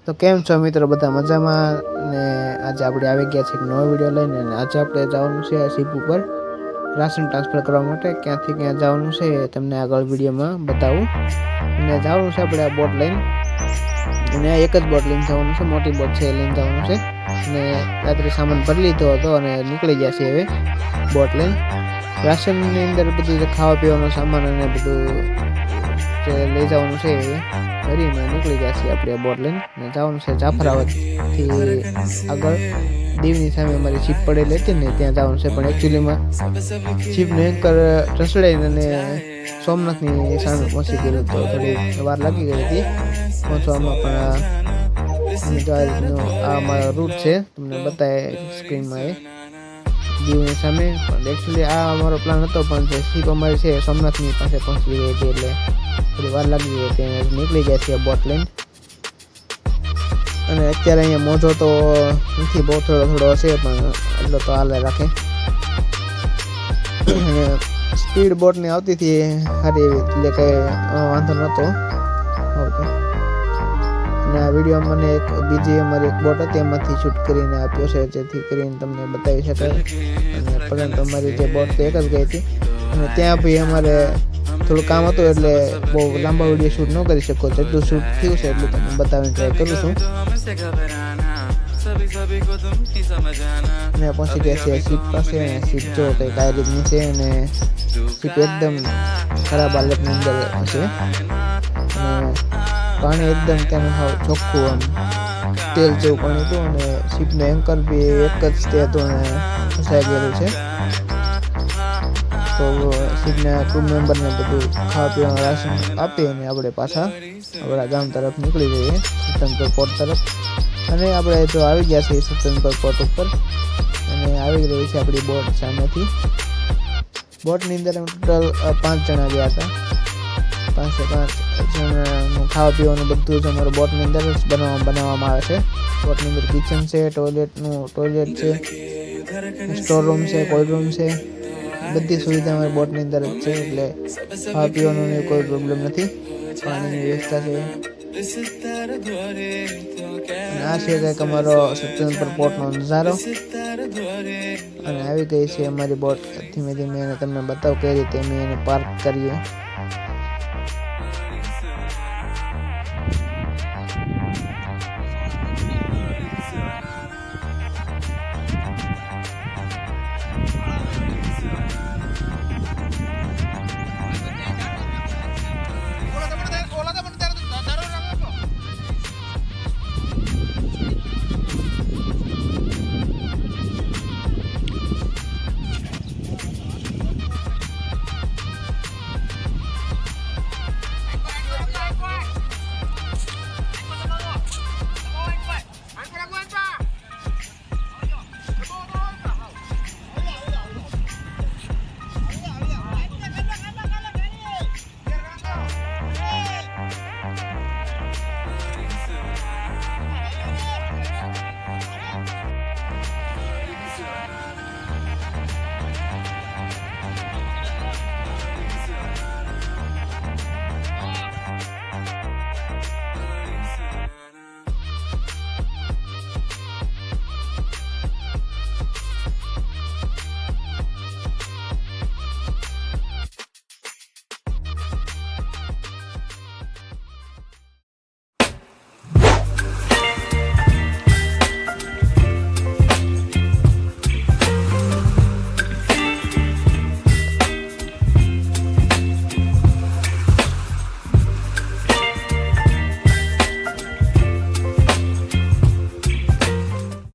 તો કેમ છો મિત્રો, બધા મજામાં? ને આજે આપણે આવી ગયા છે એક નવો વિડીયો લઈને, અને આજે આપણે જવાનું છે શિપ ઉપર રાશન ટ્રાન્સફર કરવા માટે. ક્યાંથી ક્યાં જવાનું છે એ તમને આગળ વિડીયોમાં બતાવું. અને જવાનું છે આપણે આ બોટ લઈને, અને એક જ બોટ લઈને જવાનું છે, મોટી બોટ છે એ લઈને જવાનું છે. અને રાત્રે સામાન ભરી લીધો હતો અને નીકળી ગયા છે હવે બોટ લઈને. રાશનની અંદર બધું ખાવા પીવાનો સામાન અને બધું જે લઈ જવાનું છે એ ભરીને નીકળી ગયા છીએ આપણે બોટ લઈને. અને જવાનું છે જાફરાબાદથી આગળ દીવની સામે અમારી શીપ પડેલી હતી ને ત્યાં જવાનું છે. પણ એકચ્યુઅલીમાં શીપનો એન્કર ઢસડાઈને અને સોમનાથની સામે પહોંચી ગયેલું, તો થોડી વાર લાગી ગઈ હતી પહોંચવામાં. પણ આ અમારો રૂટ છે, તમને બતાવે સ્ક્રીનમાં એ દીવની સામે. પણ એકચ્યુઅલી આ અમારો પ્લાન હતો, પણ જે શીપ અમારી છે સોમનાથની પાસે પહોંચી ગઈ હતી એટલે થોડી વાર લાગી ગઈ હતી. નીકળી ગયા છીએ બોટ લઈને. અને અત્યારે અહીંયા મોજો તો નથી, બહુ થોડો હશે, પણ એટલો તો હાલે રાખે. અને સ્પીડ બોટની આવતી હતી સારી એવી, એટલે કંઈ વાંધો નહોતો આવતો. અને આ વિડીયો મને એક બીજી અમારી એક બોટ હતી એમાંથી શૂટ કરીને આપ્યો છે, જેથી કરીને તમને બતાવી શકાય. અને પરંતુ અમારી જે બોટ તો એક જ ગઈ હતી, અને ત્યાં બી અમારે થોડું કામ હતું એટલે બહુ લાંબા વિડીયો શૂટ ન કરી શકો. જેટલું શૂટ થયું છે એટલું તમને બતાવીને ટ્રાય કરું છું. અને પહોંચી ગયા છે શીપ પાસે. અને શીપ જો કંઈક આ રીતની છે, અને શીપ એકદમ ખરાબ હાલતની અંદર હશે. અને પાણી એકદમ ત્યાંનું સાવ ચોખ્ખું, આમ તેલ જેવું પાણી હતું. અને શીપનો એન્કર બી એક જ તે હતું અને ફસાઈ ગયેલું છે. તો શીપના ક્રૂ મેમ્બરને બધું ખાવા પીવાનું રાશન આપી અને આપણે પાછા આપણા ગામ તરફ નીકળી જઈએ, સત્તનપુર પોર્ટ તરફ. અને આપણે જો આવી ગયા છીએ સત્તનપુર પોર્ટ ઉપર, અને આવી રહી છે આપણી બોટ સામેથી. બોટની અંદર ટોટલ 5 જણા ગયા હતા. 5 જણાનું ખાવા પીવાનું બધું જ અમારું બોટની અંદર જ બનાવવામાં આવે છે. બોટની અંદર કિચન છે, ટોયલેટ છે, સ્ટોર રૂમ છે, કોલ્ડ રૂમ છે, બધી સુવિધા અમારી બોટની અંદર જ છે. એટલે ખાવા પીવાનું કોઈ પ્રોબ્લેમ નથી. પાણીની વ્યવસ્થા છે. આ છે કંઈક અમારો સત્તનપુર પોર્ટનો નજારો. અને આવી ગઈ છે અમારી બોટ ધીમે ધીમે, અને તમને બતાવું કઈ રીતે અમે એને પાર્ક કરીએ.